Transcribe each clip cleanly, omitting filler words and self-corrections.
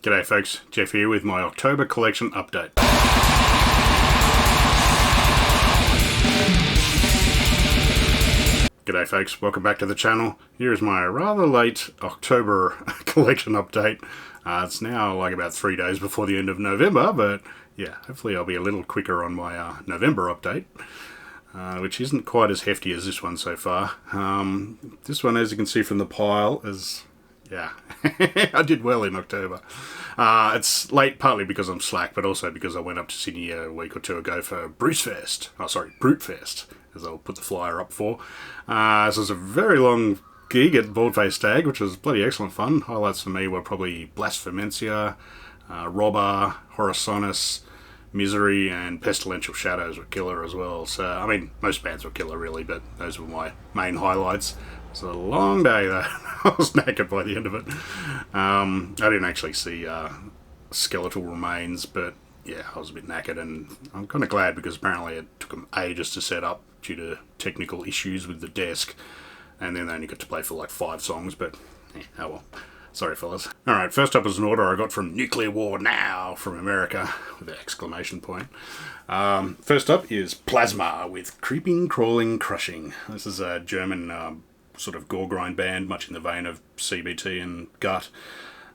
G'day folks, Jeff here with my October collection update. G'day folks, welcome back to the channel. Here's my rather late October collection update. It's now like about 3 days before the end of November, but yeah, hopefully I'll be a little quicker on my November update, which isn't quite as hefty as this one so far. This one, as you can see from the pile, is... yeah, I did well in October. It's late partly because I'm slack, but also because I went up to Sydney a week or two ago for Brutefest, as I'll put the flyer up for. So it was a very long gig at Baldface Stag, which was bloody excellent fun. Highlights for me were probably Blasphemencia, Robber, Horizonus, Misery, and Pestilential Shadows were killer as well. So, I mean, most bands were killer really, but those were my main highlights. It's a long day though. I was knackered by the end of it. I didn't actually see skeletal remains, but yeah, I was a bit knackered, and I'm kind of glad because apparently it took them ages to set up due to technical issues with the desk, and then they only got to play for like 5 songs, but oh well. Sorry fellas. Alright, first up is an order I got from Nuclear War Now from America, with an exclamation point. First up is Plasma with Creeping, Crawling, Crushing. This is a German sort of gore grind band, much in the vein of CBT and Gut.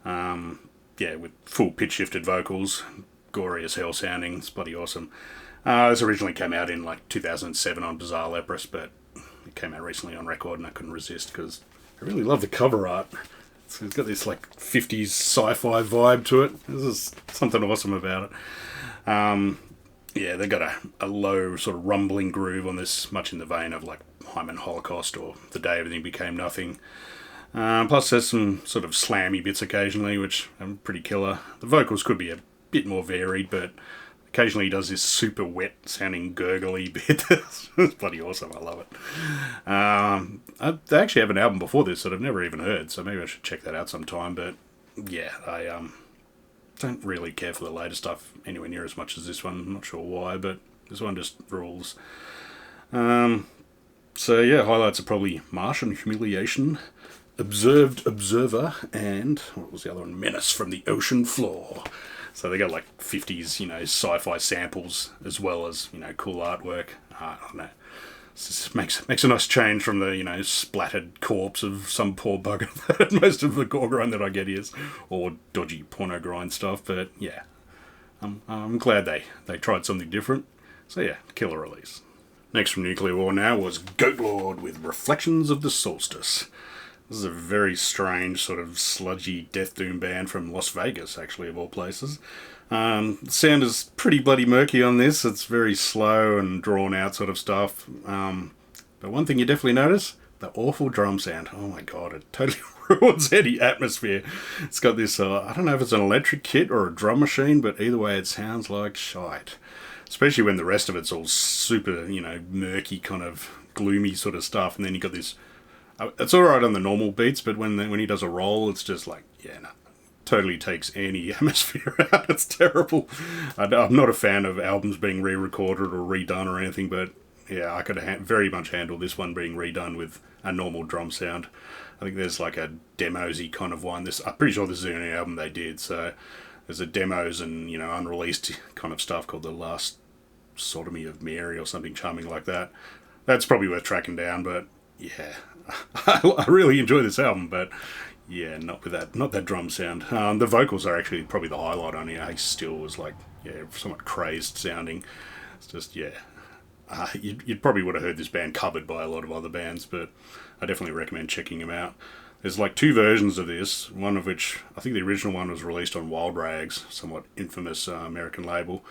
Yeah, with full pitch shifted vocals, gory as hell sounding. It's bloody awesome. This originally came out in like 2007 on Bizarre Leprous, but it came out recently on record and I couldn't resist because I really love the cover art. So it's got this like 50s sci-fi vibe to it. There's something awesome about it. Yeah, they got a low sort of rumbling groove on this, much in the vein of like Hyman Holocaust or The Day Everything Became Nothing. Plus there's some sort of slammy bits occasionally, which are pretty killer. The vocals could be a bit more varied, but occasionally he does this super wet sounding gurgly bit. It's bloody awesome, I love it. They actually have an album before this that I've never even heard, so maybe I should check that out sometime, but yeah, I don't really care for the later stuff anywhere near as much as this one. I'm not sure why, but this one just rules. So yeah, highlights are probably Martian Humiliation, Observed Observer, and what was the other one? Menace from the Ocean Floor. So they got like 50s, sci-fi samples as well as, cool artwork. I don't know. This makes a nice change from the, splattered corpse of some poor bugger that most of the gore grind that I get is, or dodgy porno grind stuff. But yeah, I'm glad they tried something different. So yeah, killer release. Next from Nuclear War Now was Goat Lord with Reflections of the Solstice. This is a very strange sort of sludgy death doom band from Las Vegas, actually, of all places. The sound is pretty bloody murky on this. It's very slow and drawn out sort of stuff. But one thing you definitely notice, the awful drum sound. Oh my god, it totally ruins any atmosphere. It's got this, I don't know if it's an electric kit or a drum machine, but either way it sounds like shite. Especially when the rest of it's all super, murky, kind of gloomy sort of stuff, and then you got this... It's alright on the normal beats, but when he does a roll, it's just like, yeah, no. Totally takes any atmosphere out. It's terrible. I'm not a fan of albums being re-recorded or redone or anything, but yeah, I could very much handle this one being redone with a normal drum sound. I think there's like a demos-y kind of one. I'm pretty sure this is the only album they did, so there's a demos and, unreleased kind of stuff called The Last Sodomy of Mary or something charming like that. That's probably worth tracking down, but yeah, I really enjoy this album, but yeah, not that drum sound. The vocals are actually probably the highlight on here. He still was like, yeah, somewhat crazed sounding. It's just, yeah. You probably would have heard this band covered by a lot of other bands, but I definitely recommend checking them out. There's like 2 versions of this, one of which, I think the original one was released on Wild Rags, somewhat infamous American label.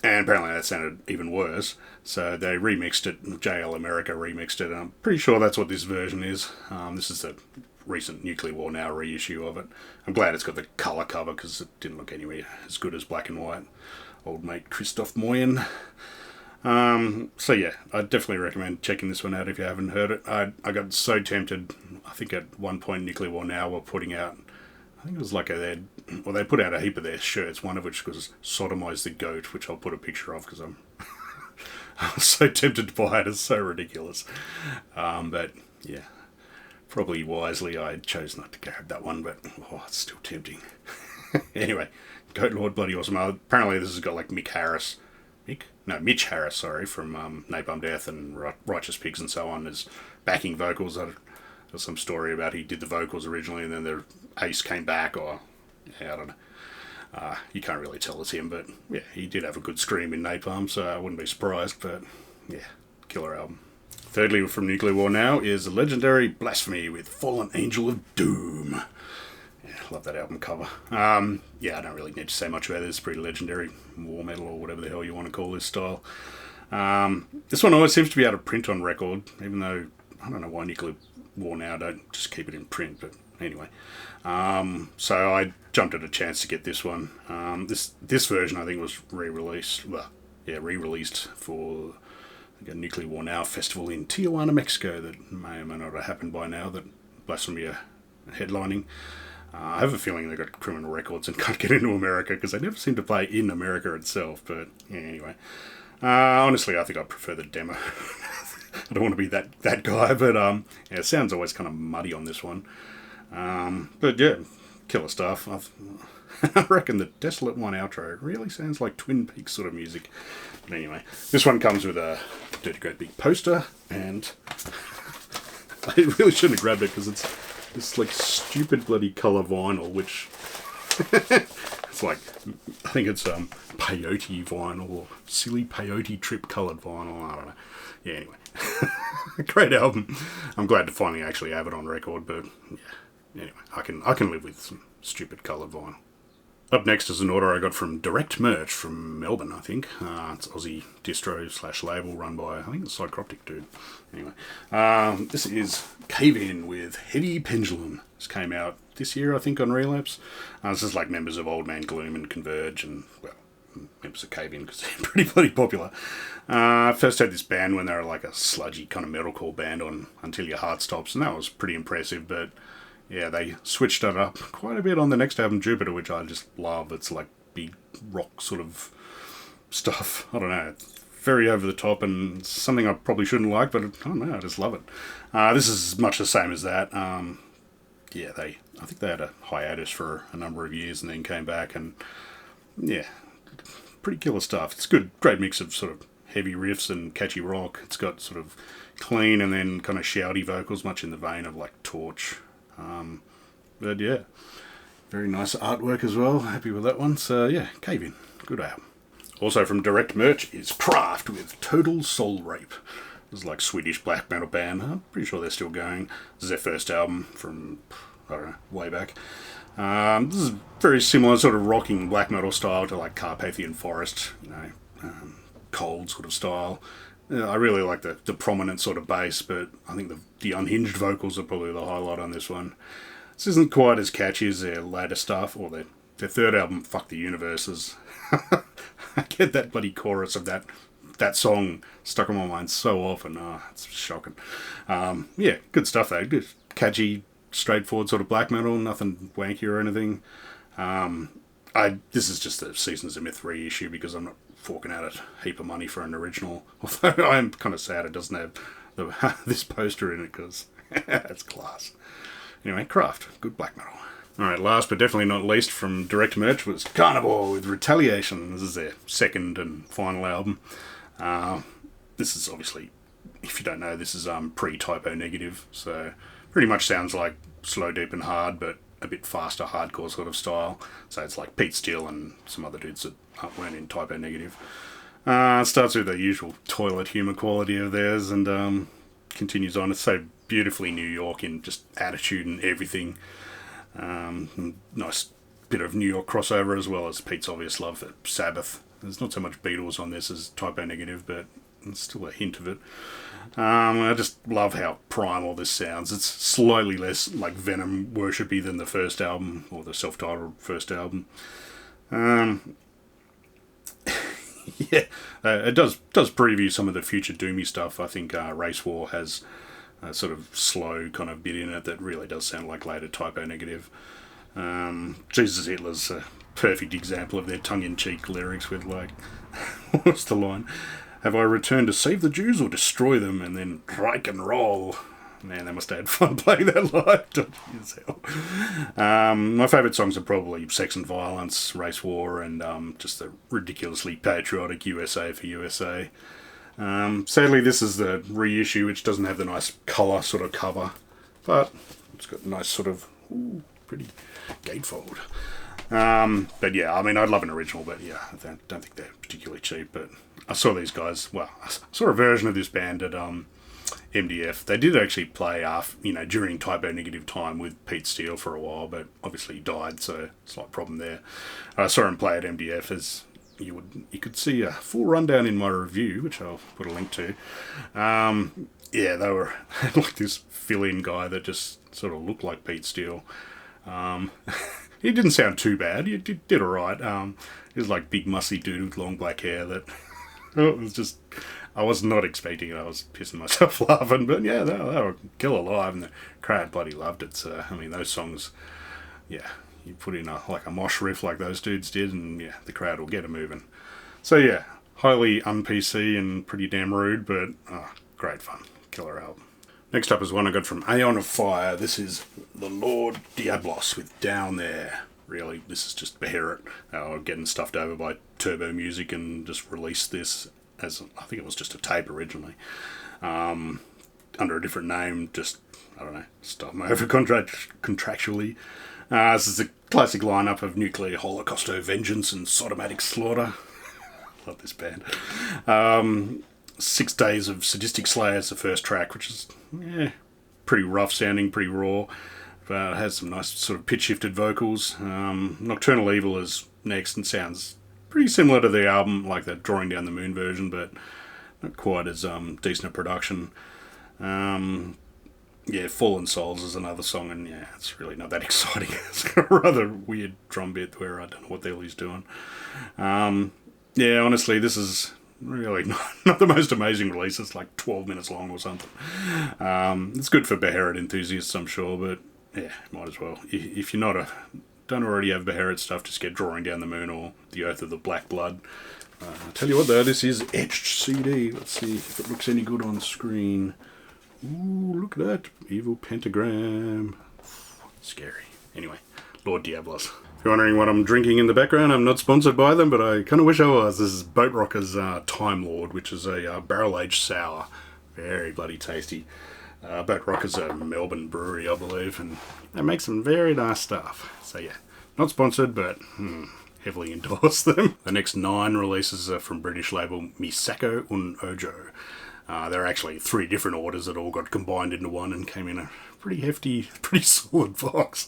And apparently that sounded even worse, so they remixed it. JL America remixed it, and I'm pretty sure that's what this version is. This is the recent Nuclear War Now reissue of it. I'm glad it's got the colour cover, because it didn't look anywhere as good as black and white. Old mate Christoph Moyen. So yeah, I definitely recommend checking this one out if you haven't heard it. I got so tempted. I think at one point Nuclear War Now were putting out, I think it was like they put out a heap of their shirts, one of which was Sodomize the Goat, which I'll put a picture of because I was so tempted to buy it. It's so ridiculous. But yeah, Probably wisely, I chose not to grab that one, but it's still tempting. Anyway, Goat Lord, bloody awesome. Apparently, this has got like Mitch Harris, sorry, from Napalm Death and Righteous Pigs and so on, as backing vocals. There's some story about he did the vocals originally, and then the Ace came back, or yeah, I don't know. You can't really tell it's him, but yeah, he did have a good scream in Napalm, so I wouldn't be surprised. But yeah, killer album. Thirdly, from Nuclear War Now, is a legendary Blasphemy with Fallen Angel of Doom. Yeah, love that album cover. Yeah, I don't really need to say much about it. It's pretty legendary war metal, or whatever the hell you want to call this style. This one always seems to be out of print on record, even though I don't know why Nuclear War Now don't just keep it in print, but anyway. So I jumped at a chance to get this one. This version I think was re-released for a Nuclear War Now festival in Tijuana, Mexico, that may or may not have happened by now, that Blasphemy are headlining. I have a feeling they got criminal records and can't get into America, because they never seem to play in America itself, but yeah, anyway. Honestly, I think I prefer the demo. I don't want to be that guy, but yeah, it sounds always kind of muddy on this one. But yeah, killer stuff. I reckon the Desolate One outro really sounds like Twin Peaks sort of music. But anyway, this one comes with a dirty great big poster, and I really shouldn't have grabbed it because it's this like stupid bloody colour vinyl, which it's like, I think it's peyote vinyl or silly peyote trip coloured vinyl. I don't know. Yeah, anyway, great album. I'm glad to finally actually have it on record, but yeah, anyway, I can live with some stupid coloured vinyl. Up next is an order I got from Direct Merch from Melbourne, I think. It's Aussie distro / label run by, I think it's Psychroptic dude. Anyway, this is Cave In with Heavy Pendulum. This came out this year, I think, on Relapse. This is like members of Old Man Gloom and Converge, and, well, members of Cave In, because they're pretty bloody popular. I first heard this band when they were like a sludgy kind of metalcore band on Until Your Heart Stops, and that was pretty impressive, but yeah, they switched it up quite a bit on the next album, Jupiter, which I just love. It's like big rock sort of stuff. I don't know. It's very over the top and something I probably shouldn't like, but I don't know. I just love it. This is much the same as that. Yeah, I think they had a hiatus for a number of years and then came back, and yeah, pretty killer stuff. It's good, great mix of sort of heavy riffs and catchy rock. It's got sort of clean and then kind of shouty vocals, much in the vein of like Torch. But yeah, very nice artwork as well. Happy with that one. So yeah, Cave In, good album. Also from Direct Merch is Kraft with Total Soul Rape. This is like Swedish black metal band. I'm pretty sure they're still going. This is their first album from, I don't know, way back. This is very similar sort of rocking black metal style to like Carpathian Forest, cold sort of style. I really like the prominent sort of bass, but I think the unhinged vocals are probably the highlight on this one. This isn't quite as catchy as their later stuff, or their third album, Fuck the Universes. I get that bloody chorus of that song stuck in my mind so often. It's shocking. Yeah, good stuff though. Good, catchy, straightforward sort of black metal, nothing wanky or anything. This is just the Seasons of Myth reissue because I'm not forking out a heap of money for an original, although I am kind of sad it doesn't have this poster in it, because it's class. Anyway, Kraft, good black metal. Alright, last but definitely not least from Direct Merch was Carnivore with Retaliation. This is their second and final album. This is obviously, if you don't know, this is pre-Typo Negative, so pretty much sounds like Slow, Deep and Hard, but a bit faster hardcore sort of style. So it's like Pete Steele and some other dudes that weren't in Typo Negative. It starts with the usual toilet humour quality of theirs, and continues on. It's so beautifully New York in just attitude and everything. Nice bit of New York crossover, as well as Pete's obvious love for Sabbath. There's not so much Beatles on this as Typo Negative, but there's still a hint of it. I just love how primal this sounds. It's slightly less like Venom worshipy than the first album, or the self-titled first album. Yeah, it does preview some of the future doomy stuff. I think Race War has a sort of slow kind of bit in it that really does sound like later Typo Negative. Jesus Hitler's a perfect example of their tongue-in-cheek lyrics with, like, what's the line? Have I returned to save the Jews or destroy them? And then Reich and Roll. man, they must have had fun playing that live. Dodgy as hell. My favourite songs are probably Sex and Violence, Race War, and just the ridiculously patriotic USA for USA. Sadly, this is the reissue, which doesn't have the nice colour sort of cover, but it's got a nice sort of pretty gatefold. But yeah, I mean, I'd love an original, but yeah, I don't think they're particularly cheap. But I saw these guys. Well, I saw a version of this band at MDF. They did actually play during Type O Negative time with Pete Steele for a while, but obviously he died, so slight problem there. I saw him play at MDF as. You could see a full rundown in my review, which I'll put a link to. Yeah, they were like this fill-in guy that just sort of looked like Pete Steele. He didn't sound too bad. He did all right. He was like big mussy dude with long black hair that it was just. I was not expecting it. I was pissing myself laughing, but yeah, they were killer live, and the crowd bloody loved it. So I mean, those songs, yeah. You put in a Mosh riff like those dudes did, and yeah, the crowd will get it moving. So yeah, highly un-PC and pretty damn rude, but great fun. Killer album. Next up is one I got from Aeon of Fire. This is the Lord Diablos with Down There. Really, this is just Beherit. Getting stuffed over by Turbo Music and just released this as, I think it was just a tape originally. Under a different name, just, I don't know, stuff them over contractually. This is a classic lineup of Nuclear Holocausto Vengeance and Sodomatic Slaughter. Love this band. 6 Days of Sadistic Slayer is the first track, which is pretty rough sounding, pretty raw, but it has some nice sort of pitch-shifted vocals. Nocturnal Evil is next and sounds pretty similar to the album, like the Drawing Down the Moon version, but not quite as decent a production. Fallen Souls is another song, and yeah, it's really not that exciting. It's got a rather weird drum bit where I don't know what the hell he's doing. Honestly, this is really not the most amazing release. It's like 12 minutes long or something. It's good for Beherit enthusiasts, I'm sure, but yeah, might as well. If you're don't already have Beherit stuff, just get Drawing Down the Moon or The Oath of the Black Blood. I'll tell you what though, this is etched CD. Let's see if it looks any good on screen. Ooh, look at that. Evil pentagram. Scary. Anyway, Lord Diablos. If you're wondering what I'm drinking in the background, I'm not sponsored by them, but I kind of wish I was. This is Boat Rocker's Time Lord, which is a barrel-aged sour. Very bloody tasty. Boat Rocker's a Melbourne brewery, I believe, and they make some very nice stuff. So yeah, not sponsored, but heavily endorse them. The next 9 releases are from British label Misako Un Ojo. There are actually 3 different orders that all got combined into one and came in a pretty hefty, pretty solid box.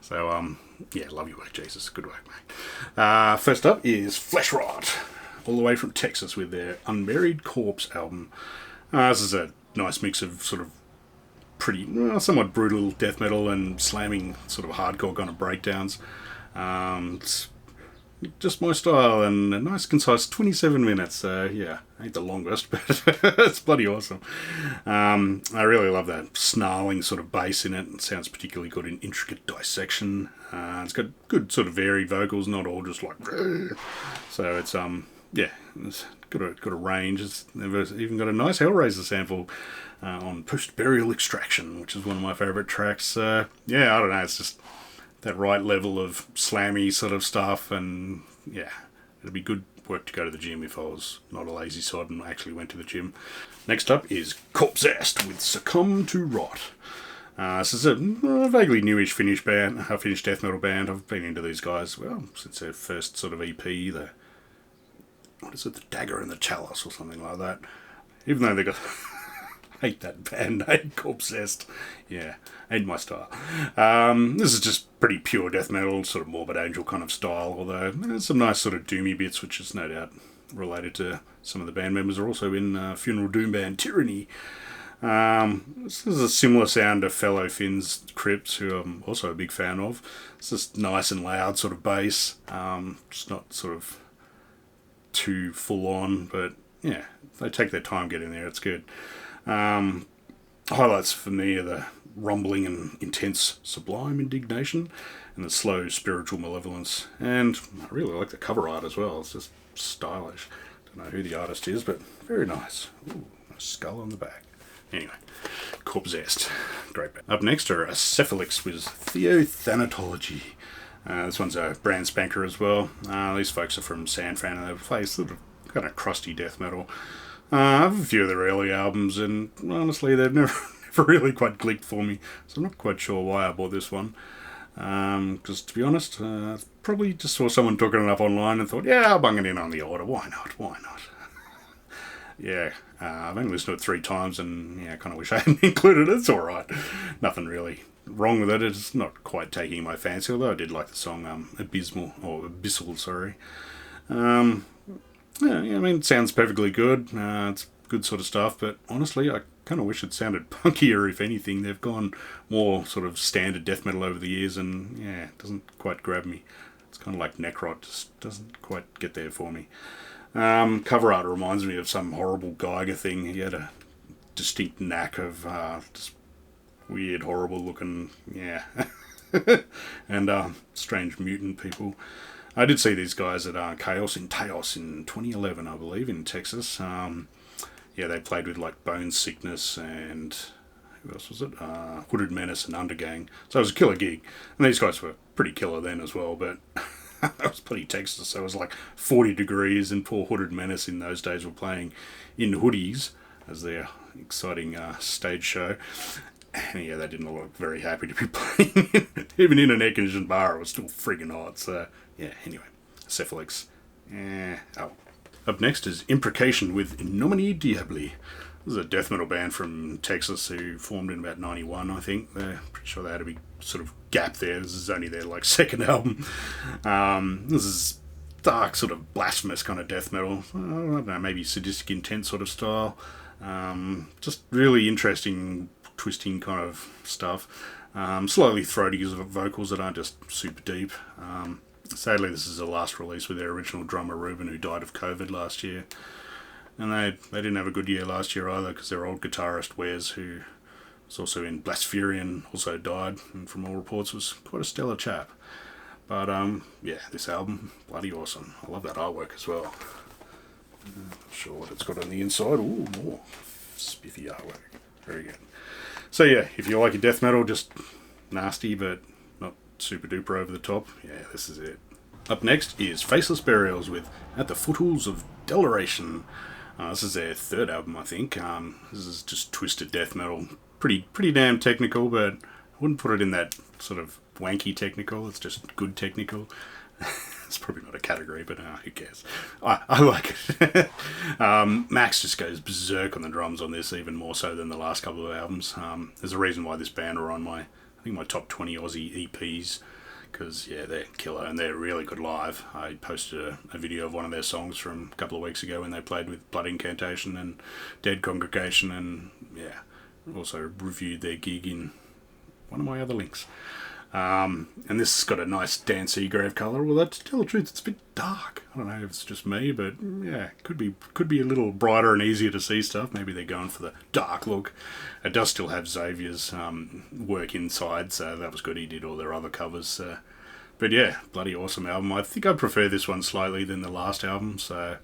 So, love your work, Jesus. Good work, mate. First up is Flesh Rot, all the way from Texas with their Unburied Corpse album. This is a nice mix of sort of pretty, somewhat brutal death metal and slamming sort of hardcore kind of breakdowns. It's just my style, and a nice concise 27 minutes. Ain't the longest, but it's bloody awesome. I really love that snarling sort of bass in it. It sounds particularly good in Intricate Dissection. It's got good sort of varied vocals, not all just like. So it's it's got a range. They've even got a nice Hellraiser sample on Post Burial Extraction, which is one of my favourite tracks. I don't know. It's just that right level of slammy sort of stuff, and yeah, it'd be good work to go to the gym if I was not a lazy sod and actually went to the gym. Next up is Corpsest with Succumb to Rot. This is a vaguely newish Finnish death metal band. I've been into these guys, since their first sort of EP, the Dagger and the Chalice or something like that. Even though they got... hate that band name, Corpsest. Yeah, ain't my style. This is just pretty pure death metal, sort of Morbid Angel kind of style, although there's some nice sort of doomy bits, which is no doubt related to some of the band members are also in funeral doom band Tyranny. This is a similar sound to fellow Finns Crips, who I'm also a big fan of. It's just nice and loud sort of bass, just not sort of too full on, but yeah, if they take their time getting there, it's good. Highlights for me are the rumbling and intense sublime indignation and the slow spiritual malevolence, and I really like the cover art as well. It's just stylish. Don't know who the artist is, but very nice. Ooh, a skull on the back. anyway, Corpsest. Great band. Up next are Cephalix with Theothanatology. This one's a brand spanker as well. These folks are from San Fran and they play sort of kind of crusty death metal. I have a few of their early albums, and honestly, they've never really quite clicked for me, so I'm not quite sure why I bought this one. Because to be honest, probably just saw someone talking it up online and thought, yeah, I'll bung it in on the order. Why not? Yeah, I've only listened to it 3 times, and yeah, I kind of wish I hadn't included it. It's alright. Nothing really wrong with it. It's not quite taking my fancy, although I did like the song Abyssal, sorry. Yeah, I mean, it sounds perfectly good. It's good sort of stuff, but honestly, I kind of wish it sounded punkier, if anything. They've gone more sort of standard death metal over the years, and yeah, it doesn't quite grab me. It's kind of like Necrot, just doesn't quite get there for me. Cover art reminds me of some horrible Geiger thing. He had a distinct knack of just weird, horrible looking, yeah, and strange mutant people. I did see these guys at Chaos in 2011, I believe, in Texas. Yeah, they played with like Bone Sickness and who else was it? Hooded Menace and Undergang. So it was a killer gig. And these guys were pretty killer then as well, but that was bloody Texas. So it was like 40 degrees, and poor Hooded Menace in those days were playing in hoodies as their exciting stage show. And yeah, they didn't look very happy to be playing. Even in an air-conditioned bar, it was still friggin' hot. So yeah, anyway, Cephalix. Up next is Imprecation with In Nomine Diabli. This is a death metal band from Texas who formed in about 91, I think. They're pretty sure they had a big sort of gap there. This is only their like second album. This is dark, sort of blasphemous kind of death metal. I don't know, maybe Sadistic Intent sort of style. Just really interesting, twisting kind of stuff. Slightly throaty vocals that aren't just super deep. Sadly, this is the last release with their original drummer Ruben, who died of COVID last year. And they didn't have a good year last year either, because their old guitarist Wes, who was also in Blaspherian, also died, and from all reports was quite a stellar chap. But yeah, this album, bloody awesome. I love that artwork as well. Not sure what it's got on the inside. Ooh, more spiffy artwork. Very good. So yeah, if you like your death metal, just nasty but not super duper over the top, yeah, this is it. Up next is Faceless Burials with At the Foothills of Deleration. This is their third album, I think. This is just twisted death metal. Pretty damn technical, but I wouldn't put it in that sort of wanky technical. It's just good technical. It's probably not a category, but who cares? I like it. Max just goes berserk on the drums on this, even more so than the last couple of albums. There's a reason why this band are on my top 20 Aussie EPs, because yeah, they're killer and they're really good live. I posted a video of one of their songs from a couple of weeks ago when they played with Blood Incantation and Dead Congregation, and yeah, also reviewed their gig in one of my other links. And this has got a nice dancey grave colour. Well, to tell the truth, it's a bit dark. I don't know if it's just me, but yeah, could be a little brighter and easier to see stuff. Maybe they're going for the dark look. It does still have Xavier's work inside, so that was good. He did all their other covers. But yeah, bloody awesome album. I think I prefer this one slightly than the last album. So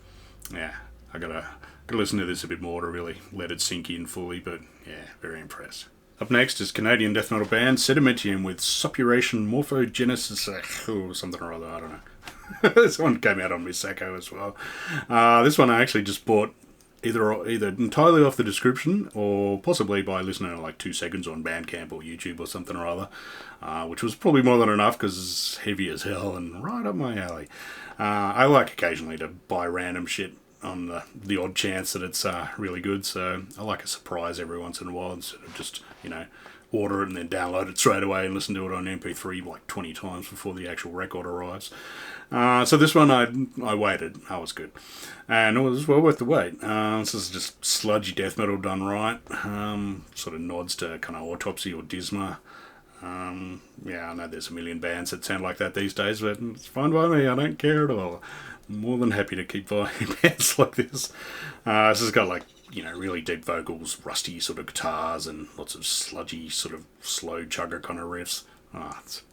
yeah, I gotta listen to this a bit more to really let it sink in fully. But yeah, very impressed. Up next is Canadian death metal band Sedimentium with Suppuration Morphogenesis, or something or other, I don't know. This one came out on Misako as well. This one I actually just bought either entirely off the description, or possibly by listening to like 2 seconds on Bandcamp or YouTube or something or other, which was probably more than enough because it's heavy as hell and right up my alley. I like occasionally to buy random shit on the odd chance that it's really good, so I like a surprise every once in a while instead of just, order it and then download it straight away and listen to it on MP3 like 20 times before the actual record arrives. So this one I waited. That was good. And it was well worth the wait. This is just sludgy death metal done right. Sort of nods to kind of Autopsy or Disma. Yeah, I know there's a million bands that sound like that these days, but it's fine by me. I don't care at all. I'm more than happy to keep buying bands like this. This has got like, really deep vocals, rusty sort of guitars, and lots of sludgy sort of slow chugger kind of riffs.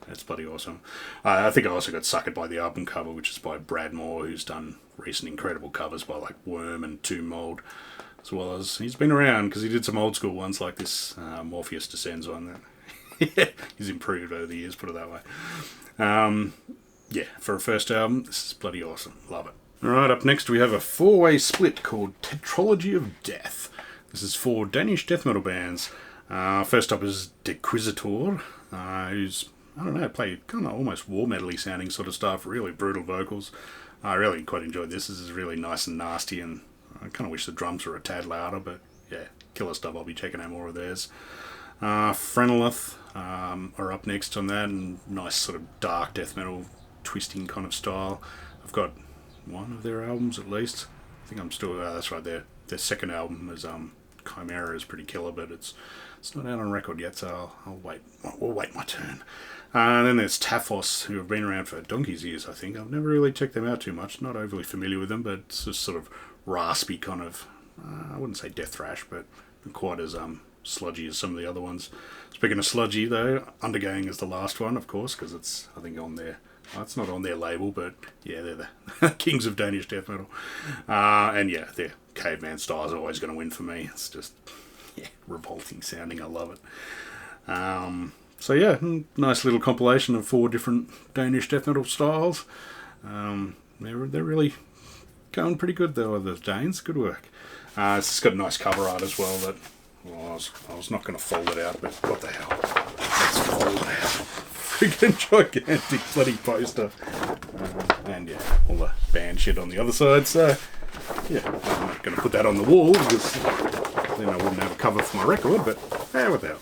It's bloody awesome. I think I also got suckered by the album cover, which is by Brad Moore, who's done recent incredible covers by like Worm and Tomb Mold. as well as he's been around because he did some old school ones like this Morpheus Descends one that he's improved over the years, put it that way. Yeah, for a first album, this is bloody awesome. Love it. Alright, up next we have a 4-way split called Tetralogy of Death. This is 4 Danish death metal bands. First up is Dequisitor, who's, I don't know, play kind of almost war metal-y sounding sort of stuff, really brutal vocals. I really quite enjoyed this. This is really nice and nasty, and I kind of wish the drums were a tad louder, but yeah, killer stuff. I'll be checking out more of theirs. Frenolith are up next on that, and nice sort of dark death metal twisting kind of style. I've got one of their albums at least. I think I'm still, that's right, their second album is Chimera is pretty killer, but it's not out on record yet, so I'll wait. We'll wait my turn. And then there's Taphos, who have been around for donkey's years, I think. I've never really checked them out too much. Not overly familiar with them, but it's just sort of raspy kind of, I wouldn't say death thrash, but quite as sludgy as some of the other ones. Speaking of sludgy, though, Undergang is the last one, of course, because it's, I think, on their... it's not on their label, but yeah, they're the kings of Danish death metal. And yeah, their caveman style is always going to win for me. It's just, yeah, revolting sounding. I love it. So yeah, nice little compilation of 4 different Danish death metal styles. They're really going pretty good though, the Danes. Good work. It's got a nice cover art as well. That I was not going to fold it out, but what the hell? Let's fold it out. Freaking gigantic bloody poster. And yeah, all the band shit on the other side. So yeah, I'm not going to put that on the wall because then I wouldn't have a cover for my record. But what the hell?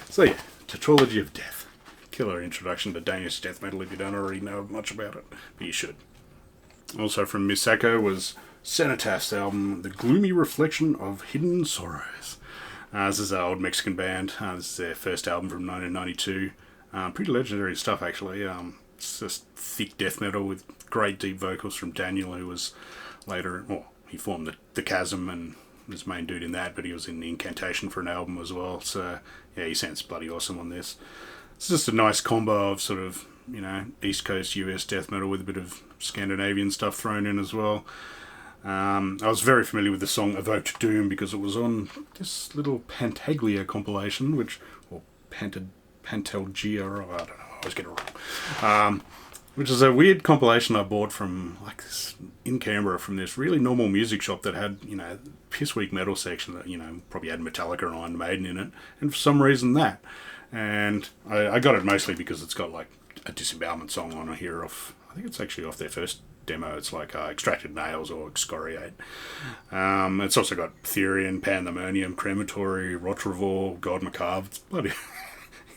So yeah. Tetralogy of Death. Killer introduction to Danish death metal if you don't already know much about it, but you should. Also from Misako was Cenotaf's album, The Gloomy Reflection of Hidden Sorrows. This is an old Mexican band. This is their first album from 1992. Pretty legendary stuff, actually. It's just thick death metal with great deep vocals from Daniel, who was later, well, he formed the Chasm and was main dude in that, but he was in the Incantation for an album as well. So yeah, he sounds bloody awesome on this. It's just a nice combo of sort of, you know, East Coast US death metal with a bit of Scandinavian stuff thrown in as well. I was very familiar with the song Evoked Doom because it was on this little Pantaglia compilation, or Pantalgia, or I don't know, I always get it wrong. Which is a weird compilation I bought from, like, this, in Canberra, from this really normal music shop that had, you know, piss weak metal section that, you know, probably had Metallica and Iron Maiden in it, and for some reason that. And I got it mostly because it's got, like, a disembowelment song on here off, I think it's actually off their first demo. It's like Extracted Nails or Excoriate. It's also got Therion, Pandemonium, Crematory, Rotrevor, God Macabre. It's bloody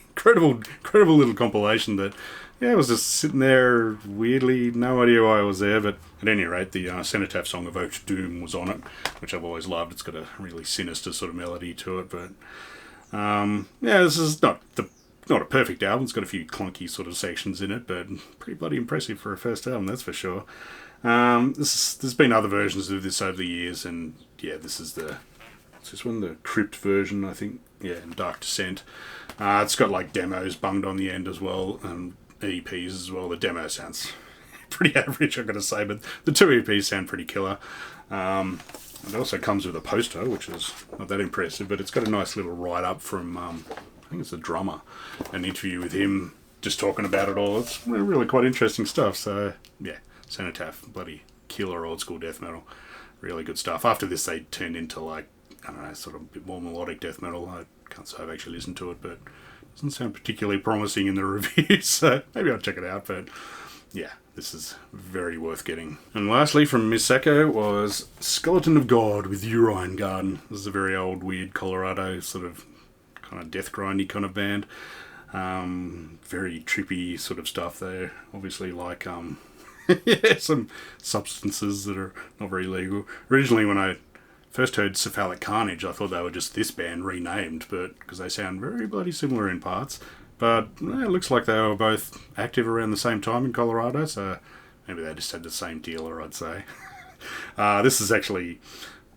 incredible little compilation that, yeah, I was just sitting there weirdly, no idea why I was there, but at any rate, the Cenotaph song Evoked Doom was on it, which I've always loved. It's got a really sinister sort of melody to it, but yeah, this is not a perfect album. It's got a few clunky sort of sections in it, but pretty bloody impressive for a first album, that's for sure. There's been other versions of this over the years, and yeah, this is this one, the Crypt version, I think, yeah, and Dark Descent. It's got like demos bunged on the end as well, and EPs as well. The demo sounds pretty average, I've got to say, but the 2 EPs sound pretty killer. It also comes with a poster, which is not that impressive, but it's got a nice little write-up from, I think it's the drummer, an interview with him just talking about it all. It's really quite interesting stuff. So yeah, Cenotaph, bloody killer old school death metal. Really good stuff. After this, they turned into, like, I don't know, sort of a bit more melodic death metal. I can't say I've actually listened to it, but doesn't sound particularly promising in the reviews, so maybe I'll check it out. But yeah, this is very worth getting. And lastly, from Misako was Skeleton of God with Urine Garden. This is a very old, weird Colorado sort of kind of death grindy kind of band. Very trippy sort of stuff there. Obviously, like yeah, some substances that are not very legal. Originally, when I first heard Cephalic Carnage, I thought they were just this band renamed, but because they sound very bloody similar in parts. But it looks like they were both active around the same time in Colorado, so maybe they just had the same dealer, I'd say. This is actually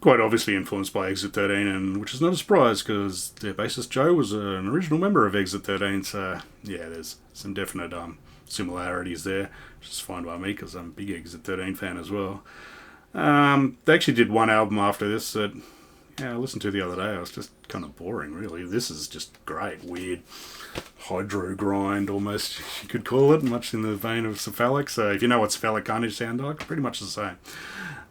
quite obviously influenced by Exit 13, and which is not a surprise because their bassist Joe was an original member of Exit 13, so yeah, there's some definite similarities there, which is fine by me because I'm a big Exit 13 fan as well. They actually did one album after this that I listened to the other day. It was just kind of boring, really. This is just great, weird hydro grind, almost you could call it, much in the vein of cephalic. So if you know what cephalic carnage sound like, pretty much the same.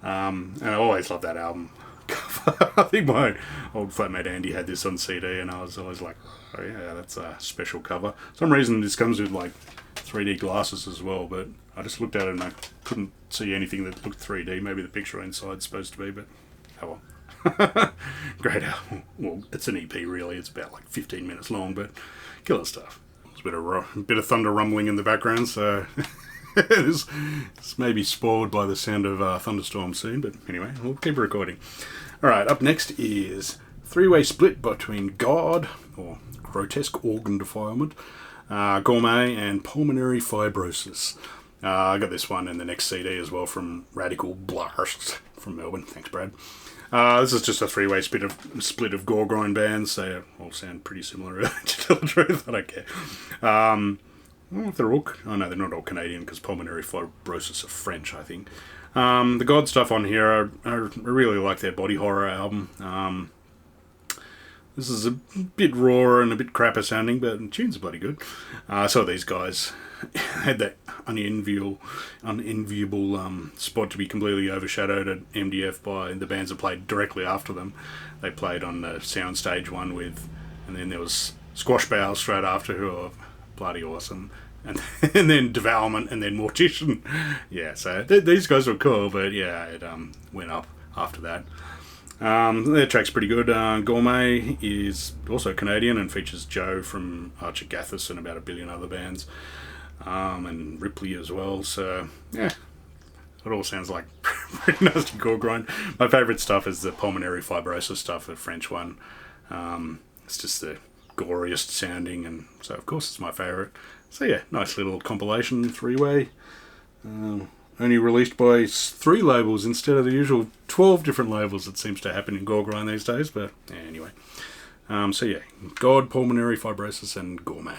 And I always love that album cover. I think my old flatmate Andy had this on CD, and I was always like, oh yeah, that's a special cover. For some reason this comes with like 3D glasses as well, but I just looked at it and I couldn't see anything that looked 3D. Maybe the picture inside's supposed to be, but oh well. Great album. Well, it's an EP really. It's about like 15 minutes long, but killer stuff. There's a bit of thunder rumbling in the background, so this may be spoiled by the sound of thunderstorm soon, but anyway, we'll keep recording. Alright, up next is three-way split between God, or grotesque organ defilement, gourmet, and pulmonary fibrosis. I got this one and the next CD as well from Radical Blast from Melbourne. Thanks, Brad. This is just a three-way split of gore grind bands. They all sound pretty similar, to tell the truth. I don't care. I don't know if they're all... Oh, no, they're not all Canadian, because pulmonary fibrosis are French, I think. The God stuff on here, I really like their body horror album. This is a bit raw and a bit crapper sounding, but the tunes are bloody good. I saw these guys had that unenviable spot to be completely overshadowed at MDF by the bands that played directly after them. They played on the soundstage one and then there was Squash Bowl straight after, who are bloody awesome. And then Devourment, and then Mortician. Yeah, so these guys were cool, but yeah, it went up after that. Their track's pretty good. Gourmet is also Canadian and features Joe from Archer Gathis and about a billion other bands. And Ripley as well, so yeah, it all sounds like pretty nasty gore grind. My favourite stuff is the pulmonary fibrosis stuff, the French one. It's just the goriest sounding, and so of course it's my favourite. So yeah, nice little compilation, three-way. Only released by 3 labels instead of the usual 12 different labels that seems to happen in gore grind these days, but yeah, anyway. So yeah, God, pulmonary fibrosis, and Gourmet.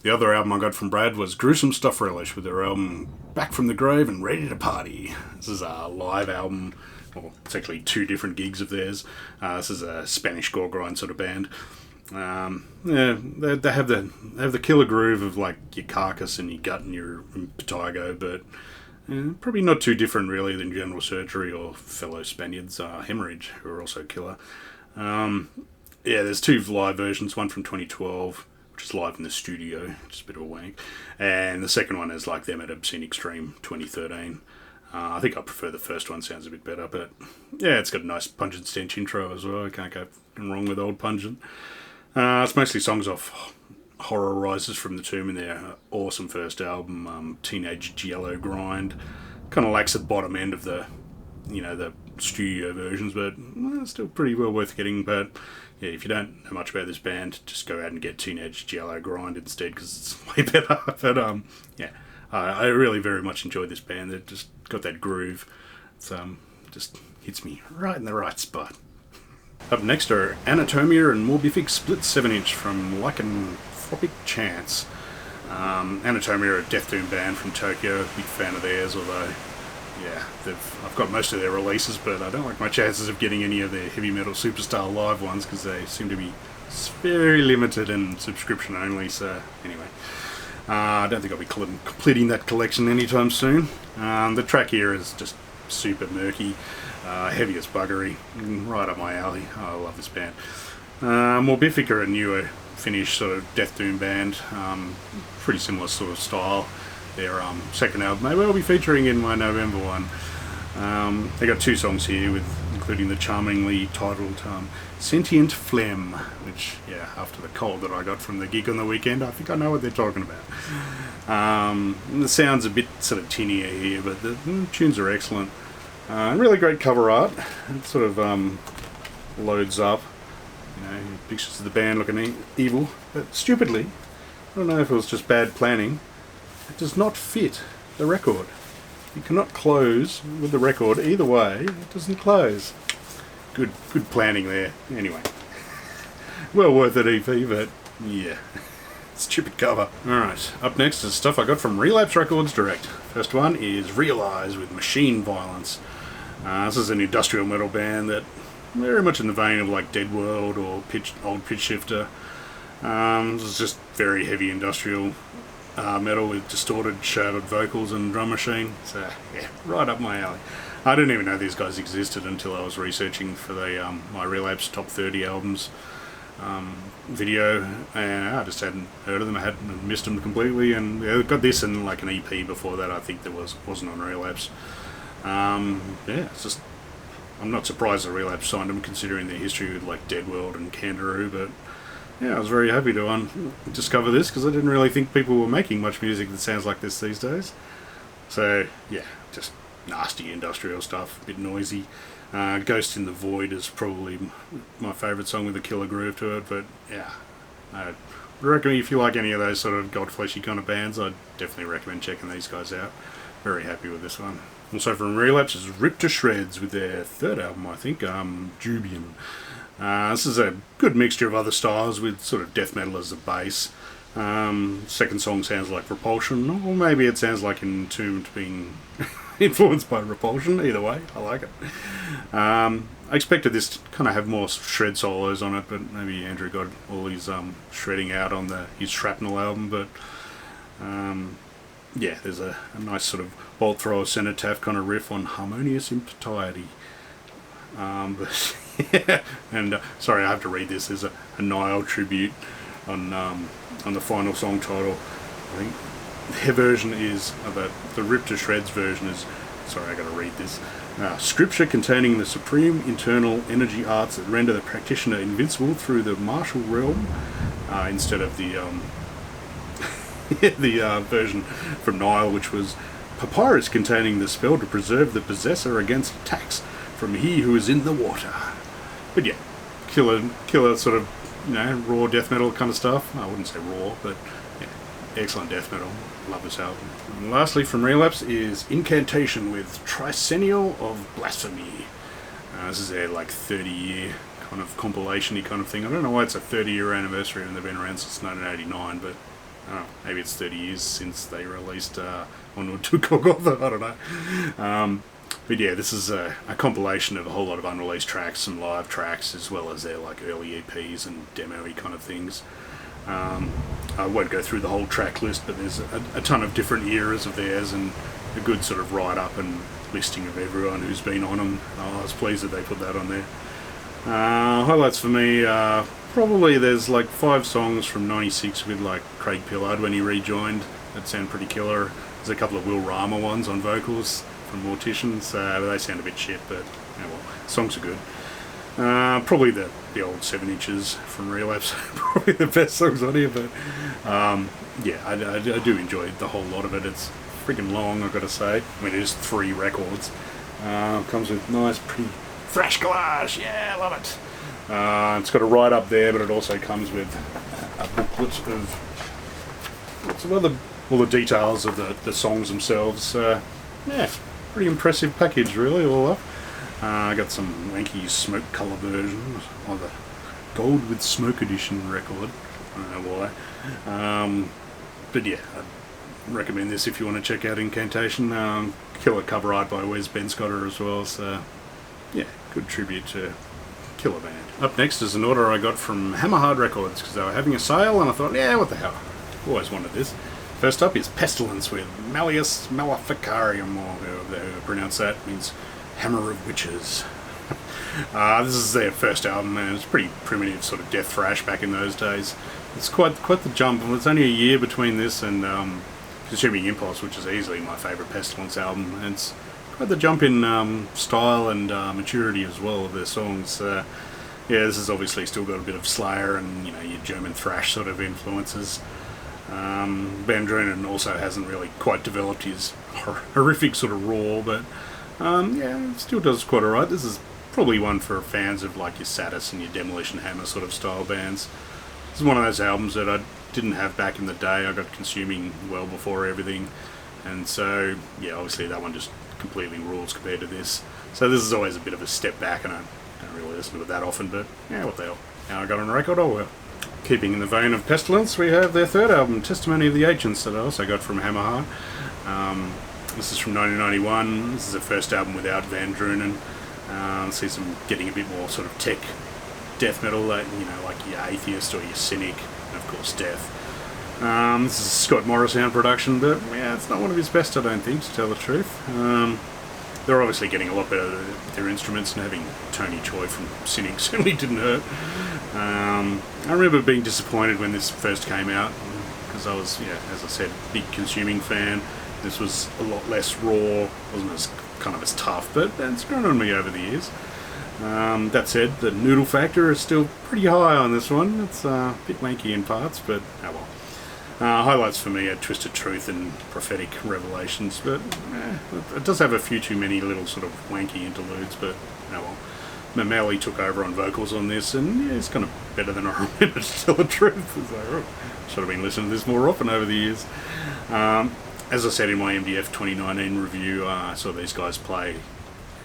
The other album I got from Brad was Gruesome Stuff Relish, with their album Back from the Grave and Ready to Party. This is a live album. Well, it's actually 2 different gigs of theirs. This is a Spanish gore grind sort of band. Yeah, they have the killer groove of like your Carcass and your Gut and your Patago, but probably not too different really than General Surgery or fellow Spaniards, Hemorrhage, who are also killer. Yeah, there's 2 live versions, one from 2012, which is live in the studio, just a bit of a wank, and the second one is like them at Obscene Extreme 2013. I think I prefer the first one, sounds a bit better, but yeah, it's got a nice Pungent Stench intro as well. I can't go wrong with old Pungent. It's mostly songs off Horror Rises from the Tomb in their awesome first album, Teenage Giallo Grind. Kind of lacks the bottom end of the studio versions, but still pretty well worth getting. But yeah, if you don't know much about this band, just go out and get Teenage Giallo Grind instead, because it's way better. But yeah, I really very much enjoyed this band. They've just got that groove. It's just hits me right in the right spot. Up next are Anatomia and Morbific Split 7-inch from Lycanthropic Chance. Anatomia are a death doom band from Tokyo. Big fan of theirs, although yeah, I've got most of their releases, but I don't like my chances of getting any of their heavy metal superstar live ones, because they seem to be very limited and subscription only. So anyway, I don't think I'll be completing that collection anytime soon. The track here is just super murky, heavy as buggery, right up my alley. I love this band. Morbific are a newer Finnish sort of death doom band, pretty similar sort of style. Their second album may well be featuring in my November one. They got 2 songs here, including the charmingly titled Sentient Phlegm, which, yeah, after the cold that I got from the gig on the weekend, I think I know what they're talking about. The sound's a bit sort of tinnier here, but the tunes are excellent. Really great cover art. It sort of loads up, pictures of the band looking evil, but stupidly, I don't know if it was just bad planning, it does not fit the record. You cannot close with the record either way. It doesn't close. Good planning there. Anyway, well worth it, EP, but yeah, stupid cover. Alright, up next is stuff I got from Relapse Records Direct. First one is Realize with Machine Violence. This is an industrial metal band that very much in the vein of like Dead World or Old Pitch Shifter. This is just very heavy industrial metal with distorted, shouted vocals and drum machine. So yeah, right up my alley. I didn't even know these guys existed until I was researching for the my Relapse Top 30 albums video, and I just hadn't heard of them. I had missed them completely, and yeah, got this and like an EP before that. I think there wasn't on Relapse. Yeah, it's just, I'm not surprised that Relapse signed them considering their history with like Dead World and Kangaroo, but yeah, I was very happy to discover this because I didn't really think people were making much music that sounds like this these days. So yeah, just nasty industrial stuff, a bit noisy. Ghost in the Void is probably my favourite song with a killer groove to it, but yeah, I would recommend if you like any of those sort of Godfleshy kind of bands, I'd definitely recommend checking these guys out. Very happy with this one. Also from Relapse is Ripped to Shreds with their third album, I think, Dubium. This is a good mixture of other styles with sort of death metal as the base. Second song sounds like Repulsion, or maybe it sounds like Entombed being influenced by Repulsion. Either way, I like it. I expected this to kind of have more shred solos on it, but maybe Andrew got all his shredding out on his Shrapnel album. But yeah, there's a nice sort of bolt thrower cenotaph kind of riff on Harmonious Impiety. But yeah, and sorry, I have to read this. There's a Nile tribute on the final song title. I think their version is the Ripped to Shreds version is. Sorry, I got to read this. Scripture containing the supreme internal energy arts that render the practitioner invincible through the martial realm, instead of the the version from Nile, which was papyrus containing the spell to preserve the possessor against attacks from he who is in the water. But yeah, killer sort of, you know, raw death metal kind of stuff. I wouldn't say raw, but yeah, excellent death metal. Love this album. And lastly from Relapse is Incantation with Tricennial of Blasphemy. This is their like 30-year kind of compilation-y kind of thing. I don't know why it's a 30-year anniversary and they've been around since 1989, but I don't know, maybe it's 30 years since they released Onward to Golgotha, I don't know. But yeah, this is a compilation of a whole lot of unreleased tracks, some live tracks, as well as their like early EPs and demo-y kind of things. I won't go through the whole track list, but there's a ton of different eras of theirs and a good sort of write-up and listing of everyone who's been on them. I was pleased that they put that on there. Highlights for me, probably there's like 5 songs from '96 with like Craig Pillard when he rejoined that sound pretty killer. There's a couple of Will Rama ones on vocals from Morticians. They sound a bit shit, but yeah, well, songs are good. Probably the old 7 inches from Relapse, probably the best songs on here, but yeah, I do enjoy the whole lot of it. It's freaking long, I've got to say. I mean, it is 3 records. Comes with nice, pretty thrash collage, yeah, I love it. It's got a write-up there, but it also comes with a booklet of lots of all the details of the songs themselves. Yeah, pretty impressive package, really, all up. I got some wanky smoke colour version of the Gold with Smoke edition record. I don't know why. But yeah, I'd recommend this if you want to check out Incantation. Killer cover art by Wes Benscotter as well, so yeah, good tribute to killer band. Up next is an order I got from Hammerhard Records because they were having a sale and I thought, yeah, what the hell, always wanted this. First up is Pestilence with Malleus Maleficarium, or however they pronounce that, means Hammer of Witches. This is their first album, and it's pretty primitive sort of death thrash back in those days. It's quite the jump, and it's only a year between this and Consuming Impulse, which is easily my favourite Pestilence album. And it's quite the jump in style and maturity as well of their songs. Yeah, this has obviously still got a bit of Slayer and, you know, your German thrash sort of influences. Van Drunen also hasn't really quite developed his horrific sort of raw, but yeah, it still does quite alright. This is probably one for fans of like your Satis and your Demolition Hammer sort of style bands. This is one of those albums that I didn't have back in the day. I got Consuming well before everything, and so yeah, obviously that one just completely rules compared to this. So this is always a bit of a step back, and I don't really listen to it that often, but yeah, what the hell. Now I got on record, oh well. Keeping in the vein of Pestilence, we have their third album, Testimony of the Ancients, that I also got from Hammerhard. This is from 1991. This is the first album without Van Drunen. See some getting a bit more sort of tech death metal, like your Atheist or your Cynic, and of course Death. This is a Scott Morrison production, but yeah, it's not one of his best, I don't think, to tell the truth. They're obviously getting a lot better with their instruments, and having Tony Choi from Cynic certainly didn't hurt. I remember being disappointed when this first came out, because I was, as I said, big Consuming fan. This was a lot less raw, wasn't as kind of as tough, but it's grown on me over the years. That said, the noodle factor is still pretty high on this one. It's a bit wanky in parts, but oh well. Highlights for me are Twisted Truth and Prophetic Revelations, but it does have a few too many little sort of wanky interludes, but oh well. Mameli took over on vocals on this, and yeah, it's kind of better than I remember, to tell the truth. Should have been listening to this more often over the years. As I said in my MDF 2019 review, I saw these guys play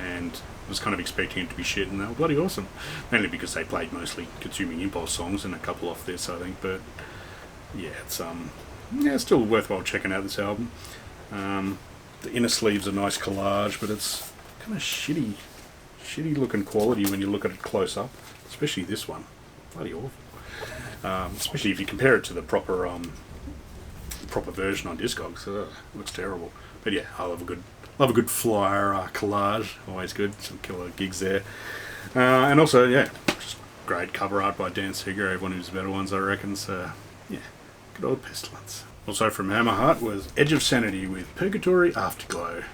and was kind of expecting it to be shit, and they were bloody awesome. Mainly because they played mostly Consuming Impulse songs and a couple off this, I think. But yeah, it's still worthwhile checking out this album. The inner sleeve's a nice collage, but it's kind of shitty looking quality when you look at it close up, especially this one. Bloody awful. Especially if you compare it to the proper version on Discogs. It looks terrible. But yeah, I love a good flyer collage. Always good. Some killer gigs there. And also, yeah, just great cover art by Dan Seeger. Everyone who's better ones, I reckon. So yeah, good old Pestilence. Also from Hammerheart was Edge of Sanity with Purgatory Afterglow.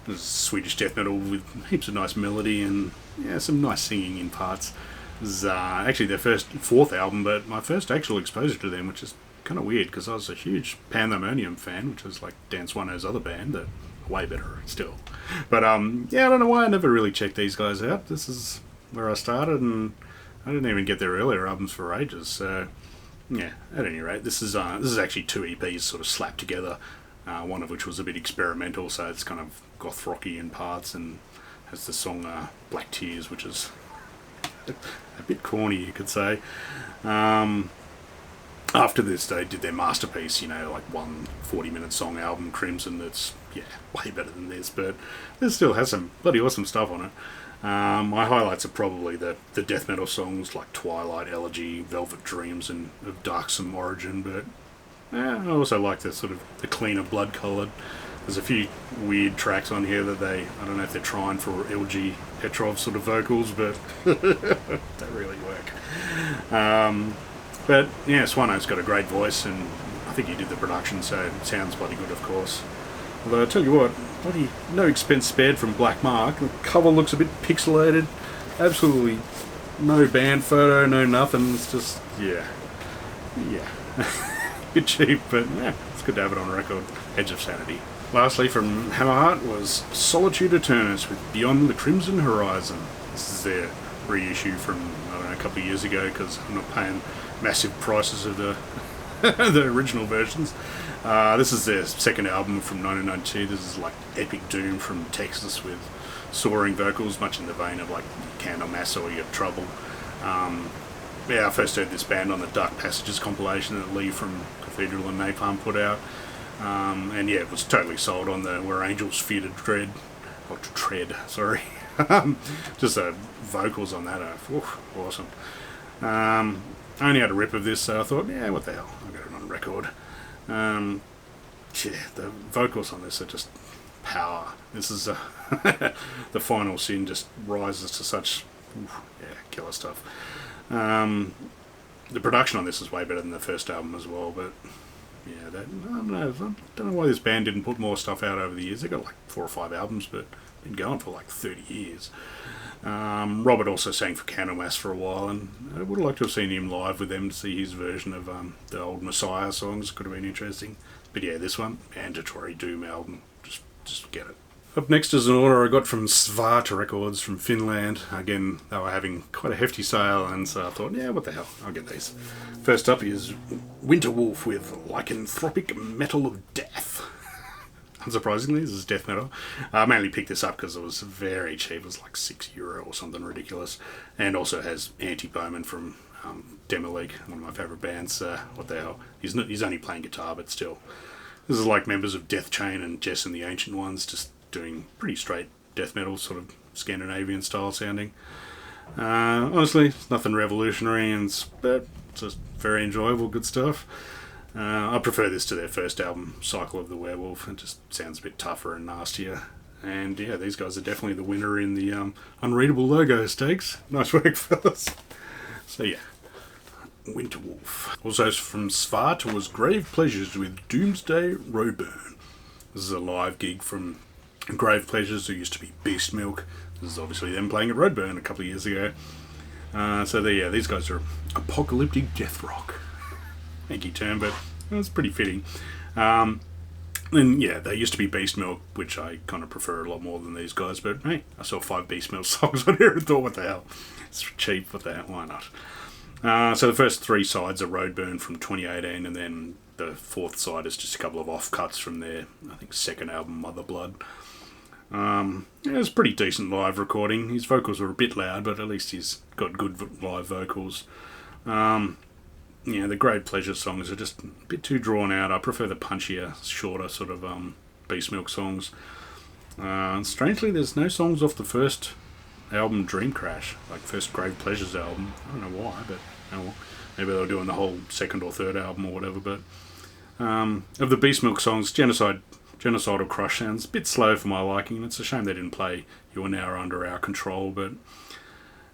This is Swedish death metal with heaps of nice melody and some nice singing in parts. This is actually their fourth album, but my first actual exposure to them, which is kind of weird because I was a huge Pandemonium fan, which was like Dan Swano's other band, that way better still. But I don't know why I never really checked these guys out. This is where I started, and I didn't even get their earlier albums for ages. So yeah, at any rate, this is actually two EPs sort of slapped together. One of which was a bit experimental, so it's kind of goth rocky in parts, and has the song Black Tears, which is a bit corny, you could say. After this, they did their masterpiece, like one 40-minute song album, Crimson, that's way better than this, but this still has some bloody awesome stuff on it. My highlights are probably the death metal songs like Twilight Elegy, Velvet Dreams, and of Darksome Origin, but I also like the sort of the cleaner blood coloured. There's a few weird tracks on here that I don't know if they're trying for LG Petrov sort of vocals, but they really work. But yeah, Swano's got a great voice, and I think he did the production, so it sounds bloody good, of course. Although I tell you what, bloody no expense spared from Black Mark. The cover looks a bit pixelated, absolutely no band photo, no nothing. It's just yeah. Bit cheap, but yeah, it's good to have it on record. Edge of Sanity. Lastly, from Hammerheart was Solitude Eternus with Beyond the Crimson Horizon. This is their reissue from, a couple of years ago, because I'm not paying massive prices of the the original versions. This is their second album from 1992. This is like epic doom from Texas with soaring vocals, much in the vein of like Candlemass or Your Trouble. I first heard this band on the Dark Passages compilation that Lee from Cathedral and Napalm put out. It was totally sold on the Where Angels Fear to Tread, sorry. Just the vocals on that are awesome. I only had a rip of this, so I thought, what the hell, I'll get it on record. The vocals on this are just power. This is the Final Sin just rises to such killer stuff. The production on this is way better than the first album as well, but I don't know why this band didn't put more stuff out over the years. They got like 4 or 5 albums, but been going for like 30 years. Robert also sang for Candlemass for a while, and I would have liked to have seen him live with them to see his version of the old Messiah songs. Could have been interesting. But this one, mandatory Doom album. Just get it. Up next is an order I got from Svarta Records from Finland. Again, they were having quite a hefty sale, and so I thought, what the hell, I'll get these. First up is Winter Wolf with Lycanthropic Metal of Death. Unsurprisingly, this is death metal. I mainly picked this up because it was very cheap. It was like €6 or something ridiculous. And also has Antti Bowman from Demolique, one of my favourite bands. What the hell? He's only playing guitar, but still. This is like members of Death Chain and Jess and the Ancient Ones, just doing pretty straight death metal, sort of Scandinavian style sounding. Honestly, it's nothing revolutionary, and it's just very enjoyable, good stuff. I prefer this to their first album, Cycle of the Werewolf. It just sounds a bit tougher and nastier. And yeah, these guys are definitely the winner in the Unreadable Logo Stakes. Nice work, fellas. So yeah, Winter Wolf. Also from Svart was Grave Pleasures with Doomsday Roadburn. This is a live gig from Grave Pleasures, who used to be Beast Milk. This is obviously them playing at Roadburn a couple of years ago. So these guys are apocalyptic death rock. Hanky term, but it's pretty fitting. And yeah, they used to be Beast Milk, which I kind of prefer a lot more than these guys, but hey, I saw 5 Beast Milk songs on here and thought, what the hell? It's cheap, what the hell, why not? So the first 3 sides are Roadburn from 2018, and then the 4th side is just a couple of offcuts from their, I think, 2nd album, Mother Blood. It was a pretty decent live recording. His vocals were a bit loud, but at least he's got good live vocals. The Grave Pleasure songs are just a bit too drawn out. I prefer the punchier, shorter sort of Beast Milk songs. Strangely, there's no songs off the first album, Dream Crash, like first Grave Pleasures album. I don't know why, but maybe they were doing the whole 2nd or 3rd album or whatever. But of the Beast Milk songs, Genocidal Crush sounds a bit slow for my liking, and it's a shame they didn't play You're Now Under Our Control, but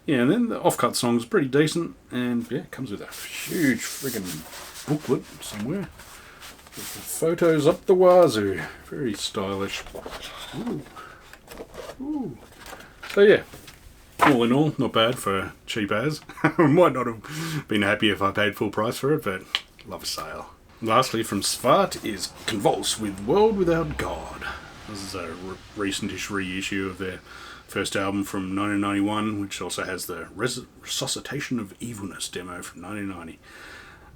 yeah, and then the offcut song's pretty decent, and yeah, it comes with a huge friggin' booklet somewhere. With the photos up the wazoo. Very stylish. Ooh. Ooh. So yeah, all in all, not bad for cheap as. I might not have been happy if I paid full price for it, but love a sale. Lastly, from Svart is Convulse with World Without God. This is a recentish reissue of their first album from 1991, which also has the Resuscitation of Evilness demo from 1990.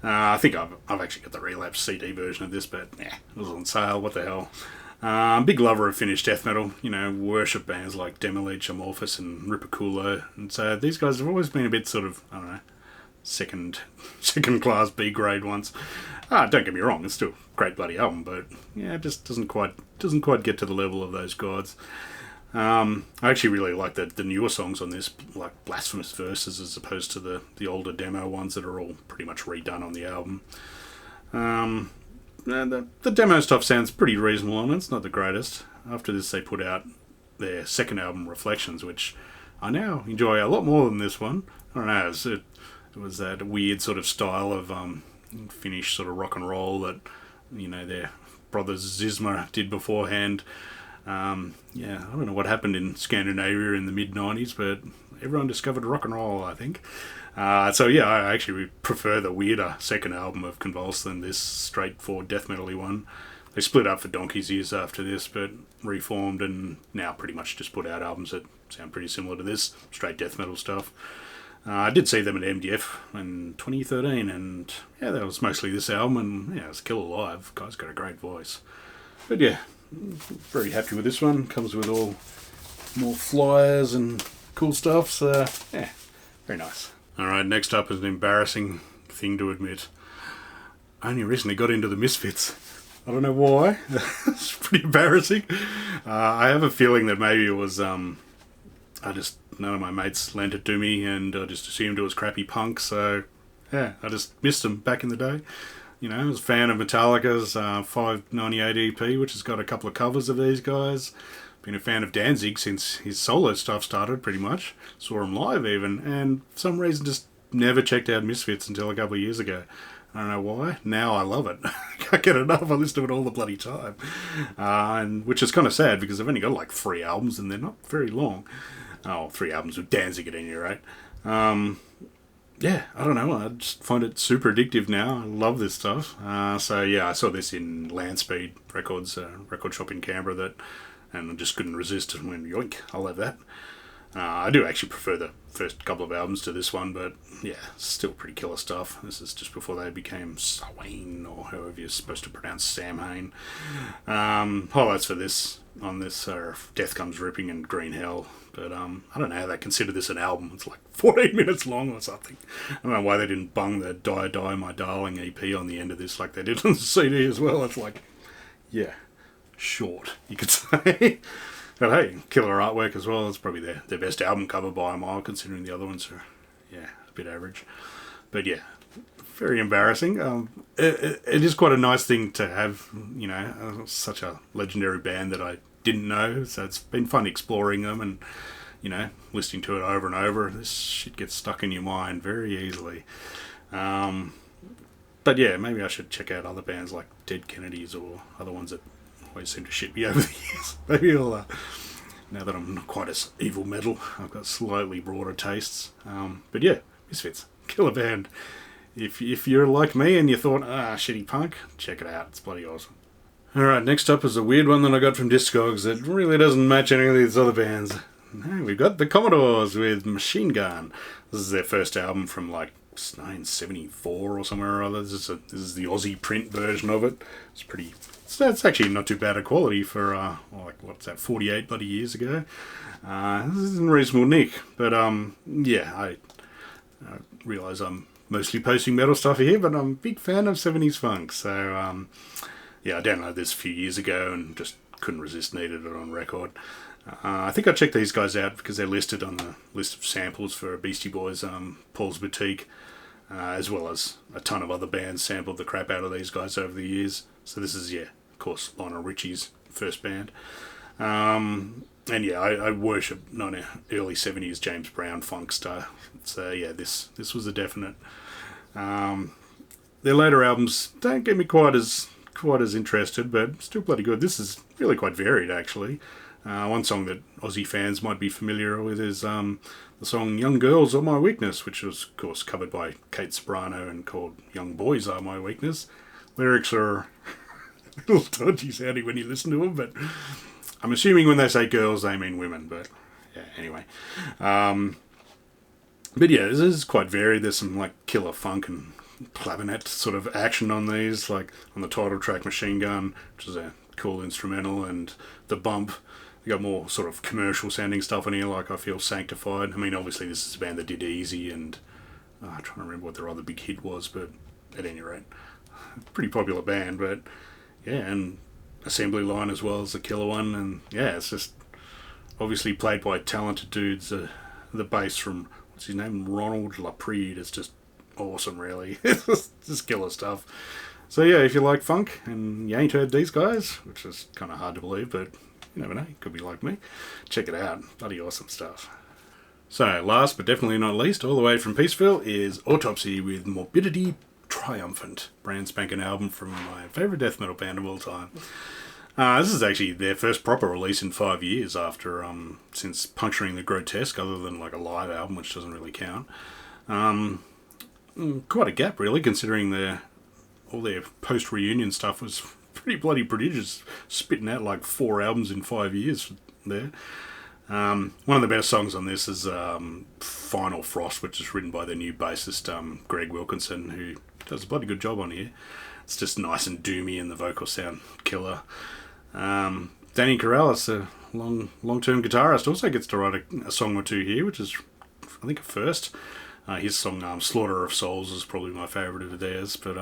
I think I've actually got the Relapse CD version of this, but it was on sale, what the hell. Big lover of Finnish death metal, worship bands like Demolish, Amorphous and Ripaculo, and so these guys have always been a bit sort of, I don't know, second class B grade ones. Don't get me wrong, it's still a great bloody album, but yeah, it just doesn't quite get to the level of those gods. I actually really like the newer songs on this, like Blasphemous Verses, as opposed to the older demo ones that are all pretty much redone on the album. The demo stuff sounds pretty reasonable, and it's not the greatest. After this, they put out their 2nd album, Reflections, which I now enjoy a lot more than this one. I don't know, it was that weird sort of style of Finnish sort of rock and roll that their brothers Zizma did beforehand. I don't know what happened in Scandinavia in the mid-90s, but everyone discovered rock and roll, I think. I actually prefer the weirder 2nd album of Convulse than this straightforward death metal-y one. They split up for donkey's years after this, but reformed and now pretty much just put out albums that sound pretty similar to this, straight death metal stuff. I did see them at MDF in 2013, and yeah, that was mostly this album, and yeah, it was killer live. Guy's got a great voice. But yeah, very happy with this one. Comes with all more flyers and cool stuff, so yeah, very nice. Alright, next up is an embarrassing thing to admit. I only recently got into the Misfits. I don't know why. It's pretty embarrassing. I have a feeling that maybe it was none of my mates lent it to me, and I just assumed it was crappy punk, so yeah, I just missed them back in the day. I was a fan of Metallica's 598 EP, which has got a couple of covers of these guys. Been a fan of Danzig since his solo stuff started, pretty much. Saw him live even, and for some reason just never checked out Misfits until a couple of years ago. I don't know why. Now I love it. I can't get enough. I listen to it all the bloody time. And which is kind of sad, because they've only got like 3 albums, and they're not very long. 3 albums with Danzig at any rate. Yeah, I don't know. I just find it super addictive now. I love this stuff. I saw this in Landspeed Records, record shop in Canberra, and I just couldn't resist and went, yoink, I'll have that. I do actually prefer the first couple of albums to this one, but yeah, still pretty killer stuff. This is just before they became Samhain, or however you're supposed to pronounce Samhain. Highlights for this on this are Death Comes Ripping and Green Hell. But I don't know how they consider this an album. It's like 14 minutes long or something. I don't know why they didn't bung the Die Die My Darling EP on the end of this like they did on the CD as well. It's like, yeah, short, you could say. But hey, killer artwork as well. It's probably their best album cover by a mile, considering the other ones are, yeah, a bit average. But yeah, very embarrassing. It is quite a nice thing to have, such a legendary band that I didn't know. So it's been fun exploring them and, listening to it over and over. This shit gets stuck in your mind very easily. But yeah, maybe I should check out other bands like Dead Kennedys or other ones that always seem to shit me over the years. Maybe I'll, now that I'm not quite as evil metal, I've got slightly broader tastes. But yeah, Misfits, killer band. If you're like me and you thought, shitty punk, check it out. It's bloody awesome. Alright, next up is a weird one that I got from Discogs that really doesn't match any of these other bands. No, we've got the Commodores with Machine Gun. This is their first album from like 1974 or somewhere or other. This is the Aussie print version of it. It's actually not too bad a quality for, 48 bloody years ago. This is in reasonable nick. But, yeah, I realise I'm mostly posting metal stuff here, but I'm a big fan of 70s funk. So, yeah, I downloaded this a few years ago and just couldn't resist, needed it on record. I think I checked these guys out because they're listed on the list of samples for Beastie Boys, Paul's Boutique, as well as a ton of other bands sampled the crap out of these guys over the years. So this is, of course, Lionel Richie's first band. And yeah, I worship early 70s James Brown funk style. So yeah, this was a definite. Their later albums don't get me quite as interested, but still bloody good. This is really quite varied, actually. One song that Aussie fans might be familiar with is the song Young Girls Are My Weakness, which was, of course, covered by Kate Sobrano and called Young Boys Are My Weakness. Lyrics are a little dodgy sounding when you listen to them, but I'm assuming when they say girls, they mean women, but yeah, anyway. But yeah, this is quite varied. There's some like killer funk and clavinet sort of action on these, like on the title track Machine Gun, which is a cool instrumental, and The Bump. You got more sort of commercial sounding stuff in here, like I Feel Sanctified. I mean, obviously this is a band that did Easy, and I'm trying to remember what their other big hit was, but at any rate, pretty popular band. But yeah, and Assembly Line as well as the killer one, and yeah, it's just obviously played by talented dudes. The bass from, what's his name, Ronald Laprede, is just awesome, really. It's just killer stuff. So yeah, if you like funk and you ain't heard these guys, which is kind of hard to believe, but you never know, you could be like me, check it out. Bloody awesome stuff. So last but definitely not least, all the way from Peaceville, is Autopsy with Morbidity Triumphant, brand spanking album from my favourite death metal band of all time. This is actually their first proper release in 5 years after since Puncturing the Grotesque, other than like a live album, which doesn't really count. Quite a gap, really, considering all their post-reunion stuff was pretty bloody prodigious, spitting out like 4 albums in 5 years there. One of the best songs on this is Final Frost, which is written by their new bassist, Greg Wilkinson, who does a bloody good job on here. It's just nice and doomy and the vocals sound killer. Danny Corrales, a long-term guitarist, also gets to write a song or two here, which is, I think, a first. His song Slaughter of Souls is probably my favourite of theirs, but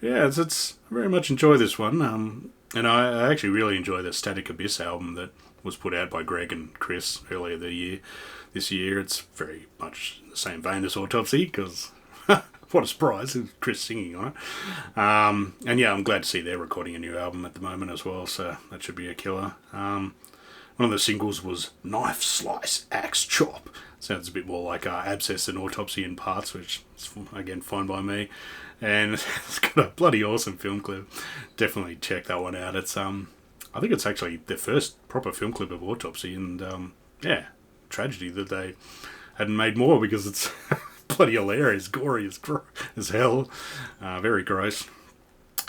yeah, it's I very much enjoy this one, and I actually really enjoy the Static Abyss album that was put out by Greg and Chris earlier this year. It's very much the same vein as Autopsy, because what a surprise, Chris singing on it. And yeah, I'm glad to see they're recording a new album at the moment as well, so that should be a killer. One of the singles was Knife, Slice, Axe, Chop. Sounds a bit more like Abscess and Autopsy in parts, which is, again, fine by me. And it's got a bloody awesome film clip. Definitely check that one out. It's I think it's actually their first proper film clip of Autopsy, and yeah, tragedy that they hadn't made more, because it's bloody hilarious, gory as hell, very gross.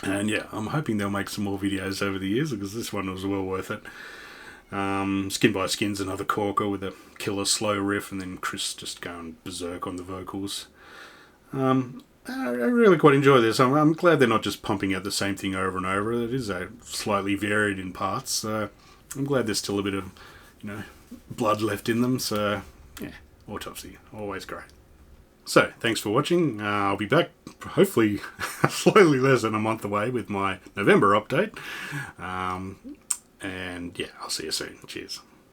And yeah, I'm hoping they'll make some more videos over the years, because this one was well worth it. Skin by Skin's another corker with a killer slow riff, and then Chris just going berserk on the vocals. I really quite enjoy this. I'm glad they're not just pumping out the same thing over and over. It is slightly varied in parts, so I'm glad there's still a bit of, blood left in them. So yeah, Autopsy, always great. So thanks for watching. I'll be back hopefully slightly less than a month away with my November update. And yeah, I'll see you soon. Cheers.